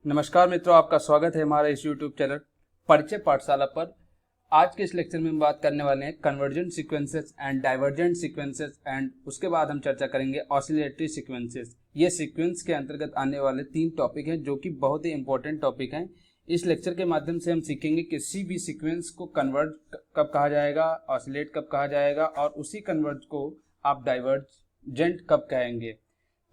नमस्कार मित्रों, आपका स्वागत है हमारे इस YouTube चैनल परिचय पाठशाला पर। आज के इस लेक्चर में हम बात करने वाले हैं convergent sequences and divergent sequences and उसके बाद हम चर्चा करेंगे ऑसिलेटरी सीक्वेंसेस। ये सीक्वेंस के अंतर्गत आने वाले 3 टॉपिक हैं जो कि बहुत ही इंपॉर्टेंट टॉपिक हैं। इस लेक्चर के माध्यम से हम सीखेंगे किसी भी सीक्वेंस को कन्वर्ट कब कहा जाएगा, ऑसिलेट कब कहा जाएगा और उसी कन्वर्ट को आप डाइवर्जेंट कब कहेंगे।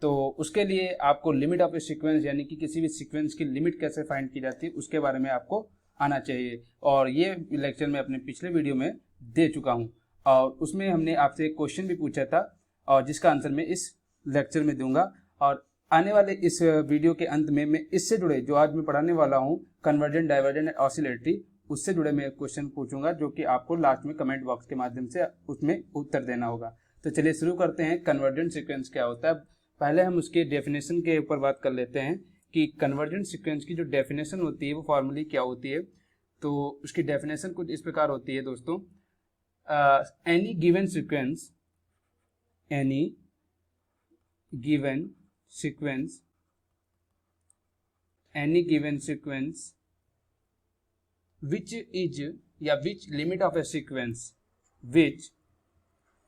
तो उसके लिए आपको लिमिट ऑफ ए सीक्वेंस यानी कि किसी भी सीक्वेंस की लिमिट कैसे फाइंड की जाती है उसके बारे में आपको आना चाहिए। और ये लेक्चर में अपने पिछले वीडियो में दे चुका हूँ और उसमें हमने आपसे एक क्वेश्चन भी पूछा था और जिसका आंसर मैं इस लेक्चर में दूंगा। और आने वाले इस वीडियो के अंत में मैं इससे जुड़े जो आज मैं पढ़ाने वाला हूँ कन्वर्जेंट, डाइवर्जेंट एंड ऑसिलेटरी, उससे जुड़े मैं क्वेश्चन पूछूंगा जो कि आपको लास्ट में कमेंट बॉक्स के माध्यम से उसमें उत्तर देना होगा। तो चलिए शुरू करते हैं। कन्वर्जेंट सीक्वेंस क्या होता है, पहले हम उसके डेफिनेशन के ऊपर बात कर लेते हैं कि कन्वर्जेंट सीक्वेंस की जो डेफिनेशन होती है वो फॉर्मली क्या होती है। तो उसकी डेफिनेशन कुछ इस प्रकार होती है दोस्तों, any given sequence, any given sequence, any given sequence which is या which limit of a sequence, which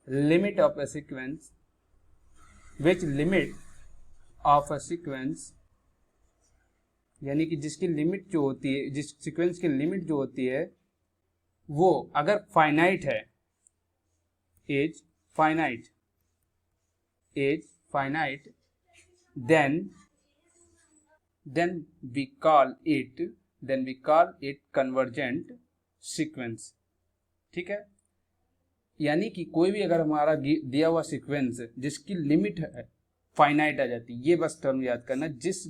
limit of a sequence, which limit of a sequence यानी कि जिसकी लिमिट जो होती है, जिस सीक्वेंस की लिमिट जो होती है वो अगर फाइनाइट है, is finite, is finite, then we call it convergent sequence. ठीक है, यानी कि कोई भी अगर हमारा दिया हुआ सीक्वेंस जिसकी लिमिट है फाइनाइट आ जाती है, ये बस टर्म याद करना, जिस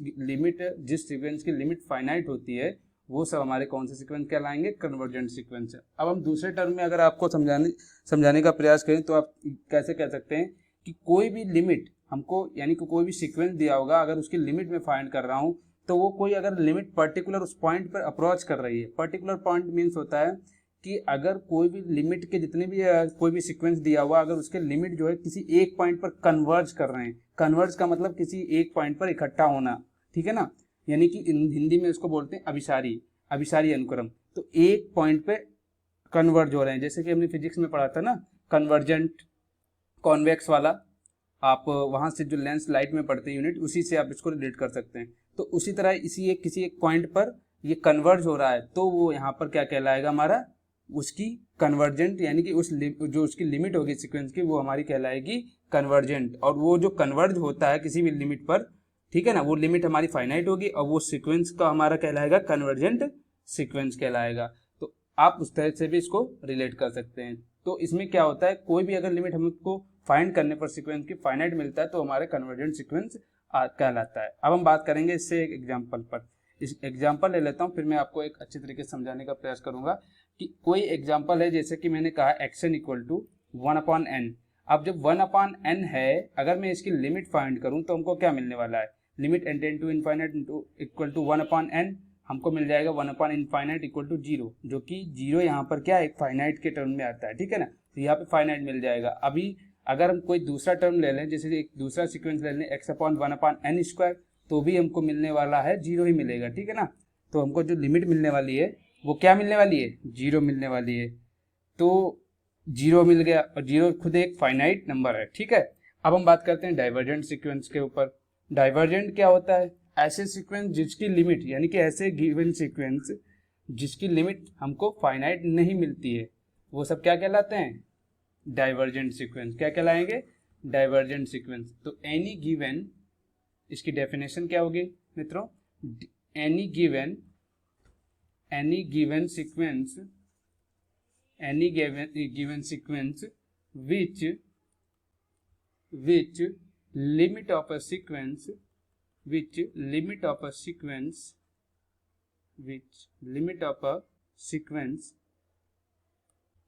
सीक्वेंस की लिमिट फाइनाइट होती है वो सब हमारे कौन से सीक्वेंस कहलाएंगे, कन्वर्जेंट सीक्वेंस है। अब हम दूसरे टर्म में अगर आपको समझाने का प्रयास करें तो आप कैसे कह सकते हैं कि कोई भी लिमिट हमको, यानी कि कोई भी सीक्वेंस दिया होगा, अगर उसकी लिमिट में फाइंड कर रहा हूँ तो वो कोई अगर लिमिट पर्टिकुलर उस पॉइंट पर अप्रोच कर रही है। पर्टिकुलर पॉइंट मीन्स होता है कि अगर कोई भी लिमिट के जितने भी कोई भी सीक्वेंस दिया हुआ, अगर उसके लिमिट जो है किसी एक पॉइंट पर कन्वर्ज कर रहे हैं, कन्वर्ज का मतलब किसी एक पॉइंट पर इकट्ठा होना, ठीक है ना, यानी कि हिंदी में इसको बोलते हैं अभिसारी अनुक्रम। तो एक पॉइंट पे कन्वर्ज हो रहे हैं, जैसे कि हमने फिजिक्स में पढ़ा था ना कन्वर्जेंट कॉन्वेक्स वाला, आप वहां से जो लेंस लाइट में पढ़ते हैं यूनिट, उसी से आप इसको रिलेट कर सकते हैं। तो उसी तरह किसी एक पॉइंट पर ये कन्वर्ज हो रहा है तो वो यहाँ पर क्या कहलाएगा, हमारा उसकी कन्वर्जेंट, यानी कि जो उसकी लिमिट होगी सीक्वेंस की वो हमारी कहलाएगी कन्वर्जेंट। और वो जो कन्वर्ज होता है किसी भी लिमिट पर, ठीक है ना, वो लिमिट हमारी फाइनाइट होगी और वो सीक्वेंस का हमारा कहलाएगा कन्वर्जेंट सीक्वेंस कहलाएगा। तो आप उस तरह से भी इसको रिलेट कर सकते हैं। तो इसमें क्या होता है, कोई भी अगर लिमिट हमको फाइंड करने पर सीक्वेंस की फाइनाइट मिलता है तो हमारे कन्वर्जेंट सीक्वेंस कहलाता है। अब हम बात करेंगे इससे एक एग्जाम्पल पर। इस एग्जाम्पल ले लेता हूँ, फिर मैं आपको एक अच्छे तरीके से समझाने का प्रयास करूंगा कि कोई एग्जाम्पल है, जैसे कि मैंने कहा xn इक्वल टू 1/n। अब जब 1/n है, अगर मैं इसकी लिमिट फाइंड करूं तो हमको क्या मिलने वाला है, limit n tend to infinite equal to 1/n, हमको मिल जाएगा 1/इनफाइनाइट इक्वल टू 0, जो कि 0 यहाँ पर क्या एक फाइनाइट के टर्म में आता है, ठीक है ना। तो यहाँ पे फाइनाइट मिल जाएगा। अभी अगर हम कोई दूसरा टर्म ले लें, जैसे एक दूसरा सीक्वेंस ले लें x/1/n², तो भी हमको मिलने वाला है 0 ही मिलेगा, ठीक है ना। तो हमको जो लिमिट मिलने वाली है वो क्या मिलने वाली है, 0 मिलने वाली है। तो 0 मिल गया और 0 खुद एक फाइनाइट नंबर है, ठीक है। अब हम बात करते हैं डाइवर्जेंट सीक्वेंस के ऊपर। डाइवर्जेंट क्या होता है, ऐसे सीक्वेंस जिसकी लिमिट, यानी कि ऐसे गिवन सीक्वेंस जिसकी लिमिट हमको फाइनाइट नहीं मिलती है, वो सब क्या कहलाते हैं, डाइवर्जेंट सीक्वेंस। क्या कहलाएंगे, डाइवर्जेंट सीक्वेंस। तो एनी गिवन, इसकी डेफिनेशन क्या होगी मित्रों, any given sequence, any given sequence which limit of a sequence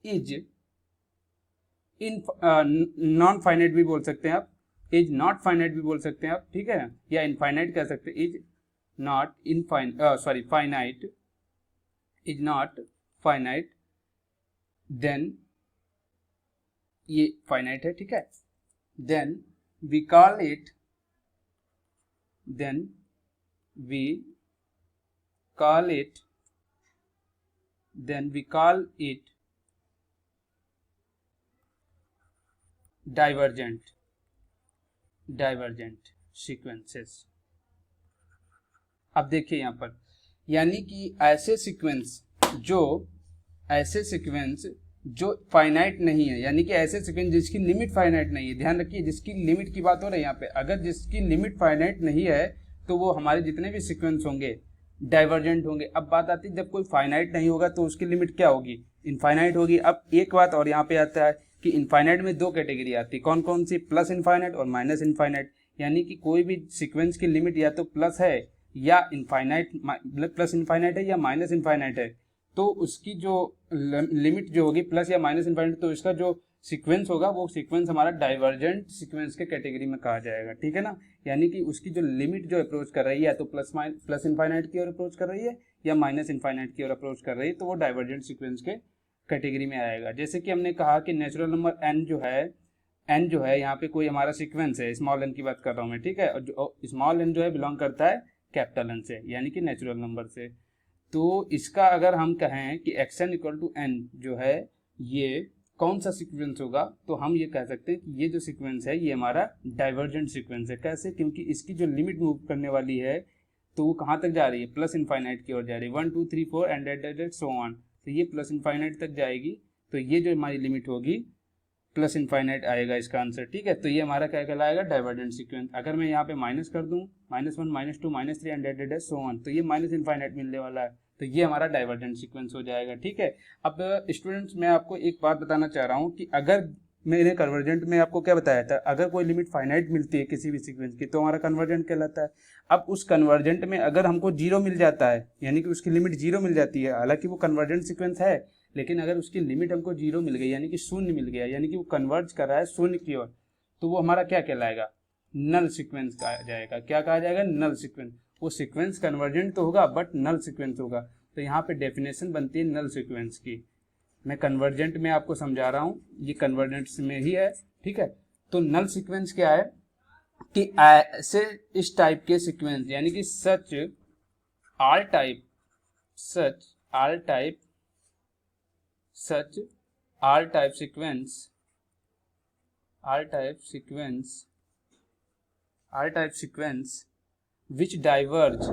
is in non finite भी बोल सकते हैं आप, इज नॉट फाइनाइट भी बोल सकते हैं आप, ठीक है, या इनफाइनाइट कह सकते हैं, is not finite, is not finite, then ये finite है, ठीक है, then we call it call it divergent sequences. अब देखिए यहाँ पर, यानी कि ऐसे सीक्वेंस जो फाइनाइट नहीं है, यानी कि ऐसे सीक्वेंस जिसकी लिमिट फाइनाइट नहीं है, ध्यान रखिए जिसकी लिमिट की बात हो रही है यहाँ पे, अगर जिसकी लिमिट फाइनाइट नहीं है तो वो हमारे जितने भी सीक्वेंस होंगे डाइवर्जेंट होंगे। अब बात आती है जब कोई फाइनाइट नहीं होगा तो उसकी लिमिट क्या होगी, इनफाइनाइट होगी। अब एक बात और यहाँ पे आता है कि इनफाइनाइट में दो कैटेगरी आती है, कौन कौन सी, प्लस इनफाइनाइट और माइनस इनफाइनाइट। यानी कि कोई भी सीक्वेंस की लिमिट या तो प्लस है या इनफाइनाइट, प्लस इनफाइनाइट है या माइनस इनफाइनाइट है, तो उसकी जो लिमिट जो होगी प्लस या माइनस इनफाइनाइट, तो इसका जो सीक्वेंस होगा वो सीक्वेंस हमारा डाइवर्जेंट सीक्वेंस के कैटेगरी में कहा जाएगा, ठीक है ना। यानी कि उसकी जो लिमिट जो अप्रोच कर रही है या तो प्लस इनफाइनाइट की ओर अप्रोच कर रही है या माइनस इनफाइनाइट की ओर अप्रोच कर रही है, तो वो डाइवर्जेंट सीक्वेंस के कैटेगरी में आएगा। जैसे कि हमने कहा कि नेचुरल नंबर n जो है यहाँ पे कोई हमारा सीक्वेंस है, स्मॉल n की बात कर रहा हूँ मैं, ठीक है, और जो स्मॉल n जो है बिलोंग करता है कैपिटल n से, यानी कि नेचुरल नंबर से। तो इसका अगर हम कहें कि xn इक्वल टू n जो है ये कौन सा सीक्वेंस होगा, तो हम ये कह सकते हैं कि ये जो सीक्वेंस है ये हमारा डाइवर्जेंट सीक्वेंस है। कैसे, क्योंकि इसकी जो लिमिट मूव करने वाली है तो वो कहाँ तक जा रही है, प्लस इनफाइनाइट की ओर जा रही है, 1 2 3 4 एंड सो ऑन, तो ये प्लस इनफाइनाइट तक जाएगी, तो ये जो हमारी लिमिट होगी प्लस इनफाइनाइट आएगा इसका आंसर, ठीक है। तो ये हमारा क्या कहलाएगा, डाइवर्जेंट सीक्वेंस। अगर मैं यहाँ पे माइनस कर दूँ, -1 -2 -3 एंड सो ऑन, तो ये माइनस इनफाइनाइट मिलने वाला है, तो ये हमारा डाइवर्जेंट सीक्वेंस हो जाएगा, ठीक है। अब स्टूडेंट्स मैं आपको एक बात बताना चाह रहा हूँ कि अगर मैंने कन्वर्जेंट में आपको क्या बताया था, अगर कोई लिमिट फाइनाइट मिलती है किसी भी सीक्वेंस की तो हमारा कन्वर्जेंट कहलाता है। अब उस कन्वर्जेंट में अगर हमको जीरो मिल जाता है, यानी कि उसकी लिमिट जीरो मिल जाती है, हालांकि वो कन्वर्जेंट सीक्वेंस है, लेकिन अगर उसकी लिमिट हमको जीरो मिल गई, यानी कि शून्य मिल गया, यानी कि वो कन्वर्ज कर रहा है शून्य की ओर, तो वो हमारा क्या कहलाएगा, नल सीक्वेंस कहा जाएगा। क्या कहा जाएगा, नल सीक्वेंस। वो सीक्वेंस कन्वर्जेंट तो होगा बट नल सीक्वेंस होगा। तो यहाँ पे डेफिनेशन बनती है नल सीक्वेंस की। मैं कन्वर्जेंट में आपको समझा रहा हूँ, ये कन्वर्जेंट में ही है, ठीक है। तो नल सीक्वेंस क्या है कि ऐसे इस टाइप के सीक्वेंस, यानी कि such all type sequence which diverge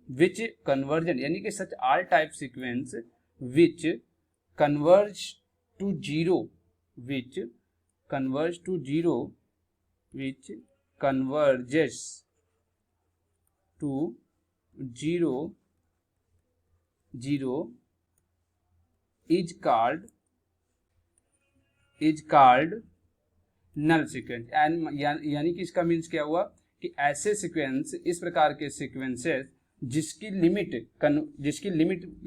which convergent, यानी कि such all type sequence which converge to zero which converges to zero is called null sequence. यानी कि इसका मीन्स क्या हुआ कि ऐसे सीक्वेंस, इस प्रकार के सीक्वेंसेस जिसकी लिमिट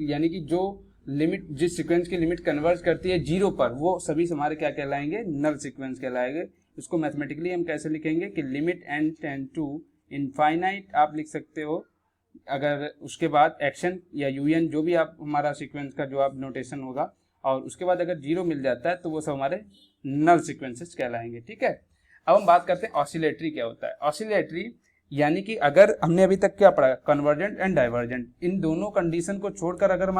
यानी कि जो लिमिट, जिस सीक्वेंस की लिमिट कन्वर्ज करती है जीरो पर, वो सभी हमारे क्या कहलाएंगे, नल सीक्वेंस कहलाएंगे। इसको मैथमेटिकली हम कैसे लिखेंगे कि limit n tend to infinite आप लिख सकते हो, अगर उसके बाद एक्शन या un जो भी आप हमारा सीक्वेंस का जो आप नोटेशन होगा, और उसके बाद अगर जीरो मिल जाता है तो वो सब हमारे नल सीक्वेंसेस कहलाएंगे, ठीक है। अब हम बात करते हैं ऑसिलेटरी क्या होता है। ऑसिलेटरी यानी कि अगर हमने अभी तक क्या पढ़ा, कन्वर्जेंट एंड डाइवर्जेंट, इन दोनों कंडीशन को छोड़कर अगर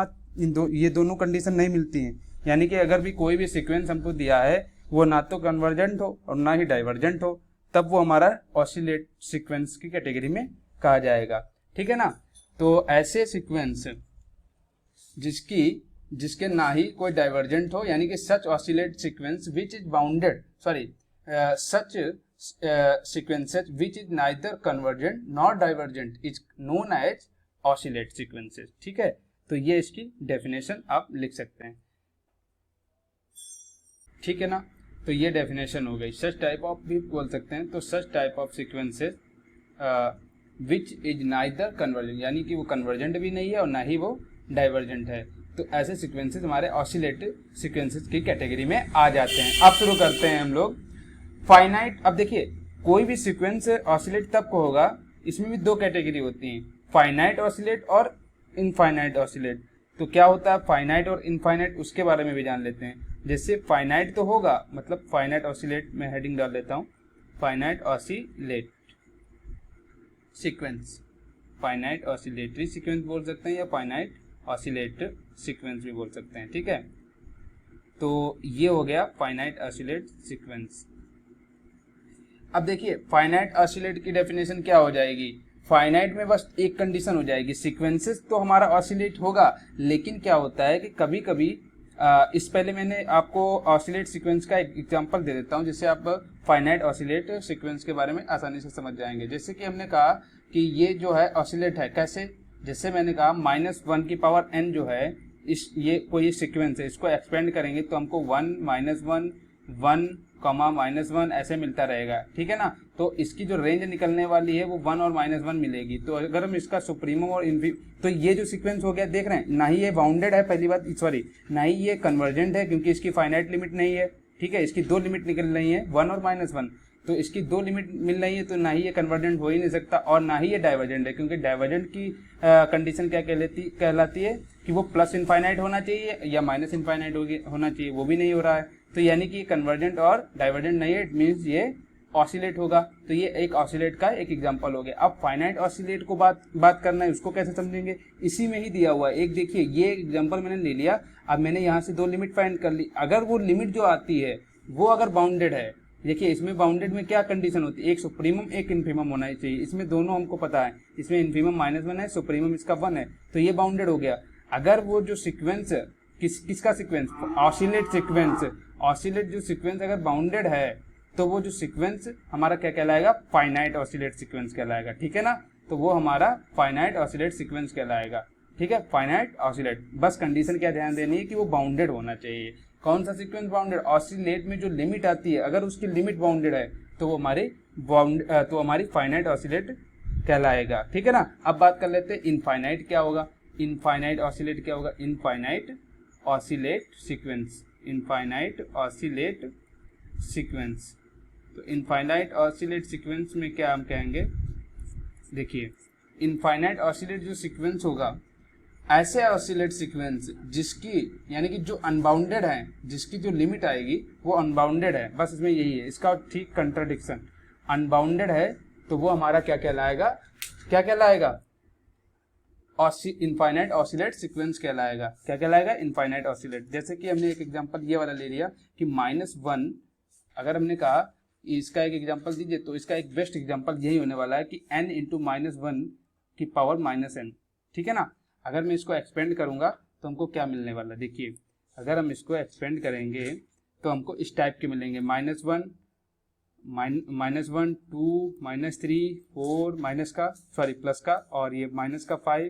ये दोनों कंडीशन नहीं मिलती हैं, यानी कि अगर भी कोई भी सीक्वेंस हमको दिया है वो ना तो कन्वर्जेंट हो और ना ही डाइवर्जेंट हो, तब वो हमारा ऑसिलेट सीक्वेंस की कैटेगरी में कहा जाएगा, ठीक है ना। तो ऐसे सीक्वेंस जिसके ना ही कोई डाइवर्जेंट हो, यानी कि such oscillate sequence which is bounded such sequences which is neither convergent nor divergent is known as oscillate sequences, ठीक है। तो ये इसकी डेफिनेशन आप लिख सकते हैं, ठीक है ना। तो ये डेफिनेशन हो गई। सच टाइप ऑफ भी बोल सकते हैं, तो such type of sequences which is neither convergent, यानी कि वो कन्वर्जेंट भी नहीं है और ना ही वो डाइवर्जेंट है, तो ऐसे सीक्वेंसेस हमारे ऑसिलेटिव सीक्वेंसेस की कैटेगरी में आ जाते हैं। अब शुरू करते हैं हम लोग फाइनाइट। अब देखिए कोई भी सीक्वेंस ऑसिलेट तब को होगा, इसमें भी दो कैटेगरी होती हैं, फाइनाइट ऑसिलेट और इनफाइनाइट ऑसिलेट। तो क्या होता है फाइनाइट और इनफाइनाइट, उसके बारे में भी जान लेते हैं। जैसे फाइनाइट तो होगा, मतलब फाइनाइट ऑसिलेट में हेडिंग डाल देता हूँ, finite oscillate sequence, finite oscillatory sequence बोल सकते हैं या फाइनाइट ऑसिलेट सीक्वेंस भी बोल सकते हैं, ठीक है। तो ये हो गया फाइनाइट ऑसिलेट सीक्वेंस। अब देखिए फाइनाइट ऑसिलेट की डेफिनेशन क्या हो जाएगी, फाइनाइट में बस एक कंडीशन हो जाएगी, सीक्वेंसेस तो हमारा ऑसिलेट होगा, लेकिन क्या होता है कि कभी कभी इस पहले मैंने आपको ऑसिलेट सीक्वेंस का एक एग्जांपल दे देता हूं, जिससे आप फाइनाइट ऑसिलेट सीक्वेंस के बारे में आसानी से समझ जाएंगे। जैसे कि हमने कहा कि ये जो है ऑसिलेट है, कैसे, जैसे मैंने कहा -1 की पावर n जो है इस ये कोई सीक्वेंस है, इसको एक्सपेंड करेंगे तो हमको 1 -1 1 -1 ऐसे मिलता रहेगा, ठीक है ना। तो इसकी जो रेंज निकलने वाली है वो 1 और -1 मिलेगी। तो अगर हम इसका सुप्रीमम और तो ये जो सीक्वेंस हो गया, देख रहे हैं ना ही ये बाउंडेड है, पहली बात, सॉरी ना ही ये कन्वर्जेंट है क्योंकि इसकी फाइनाइट लिमिट नहीं है, ठीक है। इसकी दो लिमिट निकल रही है 1 और -1, तो इसकी दो लिमिट मिल रही है, तो ना ही ये कन्वर्जेंट हो ही नहीं सकता और ना ही ये डाइवर्जेंट है, क्योंकि डाइवर्जेंट की कंडीशन क्या कहलाती है कि वो प्लस इनफाइनाइट होना चाहिए या माइनस इनफाइनाइट होना चाहिए, वो भी नहीं हो रहा है। तो यानी कि कन्वर्जेंट और डाइवर्जेंट नहीं है, इट मीन्स ये ऑसिलेट होगा। तो ये एक ऑसिलेट का एक एग्जांपल हो गया। अब फाइनाइट ऑसिलेट को बात करना है, उसको कैसे समझेंगे, इसी में ही दिया हुआ है। एक देखिए ये एग्जांपल मैंने ले लिया, अब मैंने यहाँ से दो लिमिट फाइंड कर ली। अगर वो लिमिट जो आती है वो अगर बाउंडेड है, देखिए इसमें बाउंडेड में क्या कंडीशन होती है, एक सुप्रीमम एक इन्फीमम होना चाहिए, इसमें दोनों हमको पता है, इसमें इन्फीमम -1 है, सुप्रीमम इसका 1 है, तो ये बाउंडेड हो गया। अगर वो जो सीक्वेंस किसका सीक्वेंस, ऑसिलेट सीक्वेंस, ऑसिलेट जो सीक्वेंस अगर बाउंडेड है तो वो जो सीक्वेंस हमारा क्या कहलाएगा, फाइनाइट ऑसिलेट सीक्वेंस कहलाएगा, ठीक है ना। तो वो हमारा फाइनाइट ऑसिलेट सीक्वेंस कहलाएगा, ठीक है, फाइनाइट ऑसिलेट। बस कंडीशन क्या ध्यान देनी है कि वो बाउंडेड होना चाहिए। कौन सा सीक्वेंस बाउंडेड, ऑसिलेट में जो लिमिट आती है अगर उसकी लिमिट बाउंडेड है तो वो हमारी फाइनाइट ऑसिलेट कहलाएगा, ठीक है ना। अब बात कर लेते हैं इनफाइनाइट क्या होगा, इनफाइनाइट ऑसिलेट क्या होगा, infinite oscillate sequence, infinite oscillate sequence. तो इनफाइनाइट ऑसिलेट सीक्वेंस में क्या हम कहेंगे, देखिए इनफाइनाइट ऑसिलेट जो सीक्वेंस होगा, ऐसे ऑसिलेट सीक्वेंस जिसकी यानी कि जो अनबाउंडेड है, जिसकी जो लिमिट आएगी वो अनबाउंडेड है, बस इसमें यही है इसका ठीक कंट्राडिक्शन, अनबाउंडेड है तो वो हमारा क्या कहलाएगा, क्या कहलाएगा, इनफाइनाइट ऑसिलेट सीक्वेंस कहलाएगा। क्या कहलाएगा, इनफाइनाइट ऑसिलेट। जैसे कि हमने एक एग्जांपल ये वाला ले लिया कि -1, अगर हमने कहा इसका एक एग्जांपल दीजिए, तो इसका एक बेस्ट एग्जांपल यही होने वाला है कि n × -1 की पावर -n, ठीक है ना। अगर मैं इसको एक्सपेंड करूंगा तो हमको क्या मिलने वाला, देखिए अगर हम इसको एक्सपेंड करेंगे तो हमको इस टाइप के मिलेंगे, -1 -2 -3 4 माइनस का सॉरी प्लस का, और ये माइनस का 5,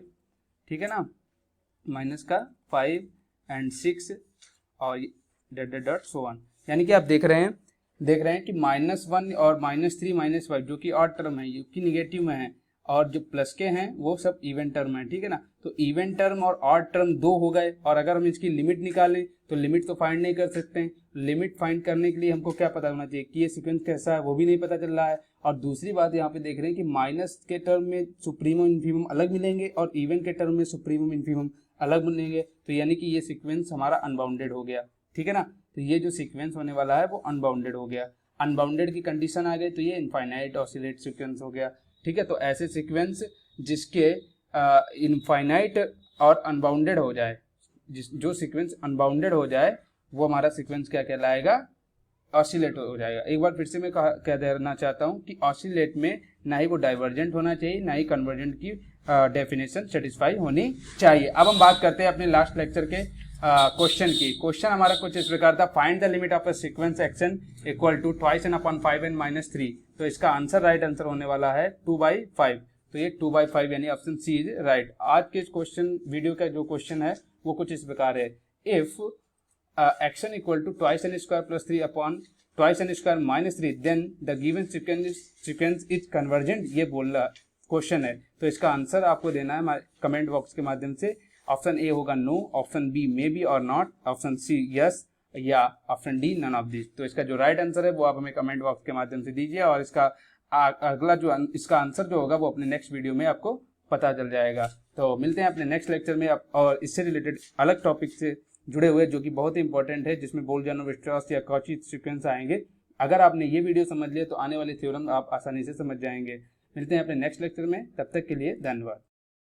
ठीक है ना, माइनस का 5 एंड 6 और डॉट सो ऑन। यानी कि आप देख रहे हैं कि -1 और -3 -5 जो कि ऑड टर्म है, जो कि निगेटिव में है, और जो प्लस के हैं वो सब इवन टर्म है, ठीक है ना। तो इवन टर्म और ऑड टर्म दो हो गए, और अगर हम इसकी लिमिट निकालें तो लिमिट तो फाइंड नहीं कर सकते हैं। लिमिट फाइंड करने के लिए हमको क्या पता होना चाहिए कि ये सीक्वेंस कैसा है, वो भी नहीं पता चल रहा है। और दूसरी बात यहाँ पे देख रहे हैं कि माइनस के टर्म में सुप्रीमम इन्फीमम अलग मिलेंगे और इवन के टर्म में सुप्रीमम इन्फीमम अलग मिलेंगे, तो यानी कि ये सीक्वेंस हमारा अनबाउंडेड हो गया, ठीक है ना। तो ये जो सीक्वेंस होने वाला है वो अनबाउंडेड हो गया, अनबाउंडेड की कंडीशन आ गई तो ये इनफाइनाइट ऑसिलेट सीक्वेंस हो गया, ठीक है। तो ऐसे सीक्वेंस जिसके इनफाइनाइट और अनबाउंडेड हो जाए, जो सीक्वेंस अनबाउंडेड हो जाए वो हमारा सीक्वेंस क्या कहलाएगा, ऑसिलेट हो जाएगा। एक बार फिर से मैं कह देना चाहता हूँ कि ऑसिलेट में ना ही वो डाइवर्जेंट होना चाहिए, ना ही कन्वर्जेंट की डेफिनेशन सेटिस्फाई होनी चाहिए। अब हम बात करते हैं अपने लास्ट लेक्चर के क्वेश्चन की। क्वेश्चन हमारा कुछ इस प्रकार था, find the limit of a sequence x n equal to 2n/5n-3। तो इसका आंसर राइट आंसर होने वाला है 2/5। तो ये 2/5 यानी ऑप्शन सी इज राइट। आज के इस क्वेश्चन वीडियो का जो क्वेश्चन है वो कुछ इस प्रकार है, if x n equal to 2n² + 3 upon 2n² - 3 then the given sequence is convergent, ये बोल रहा क्वेश्चन है। तो इसका आंसर आपको देना है कमेंट बॉक्स के माध्यम से। ऑप्शन ए होगा no, option B may be और नॉट, ऑप्शन सी यस, या option D none of this. तो इसका जो राइट आंसर है वो आप हमें कमेंट बॉक्स के माध्यम से दीजिए, और इसका अगला जो इसका आंसर जो होगा वो अपने नेक्स्ट वीडियो में आपको पता चल जाएगा। तो मिलते हैं अपने नेक्स्ट लेक्चर में और इससे रिलेटेड अलग टॉपिक से जुड़े हुए जो कि बहुत ही इंपॉर्टेंट है, जिसमें बोल्जनो-वीयरस्ट्रॉस या कॉची सीक्वेंस आएंगे। अगर आपने ये वीडियो समझ लिया तो आने वाले थ्योरम आप आसानी से समझ जाएंगे। मिलते हैं अपने नेक्स्ट लेक्चर में, तब तक के लिए धन्यवाद।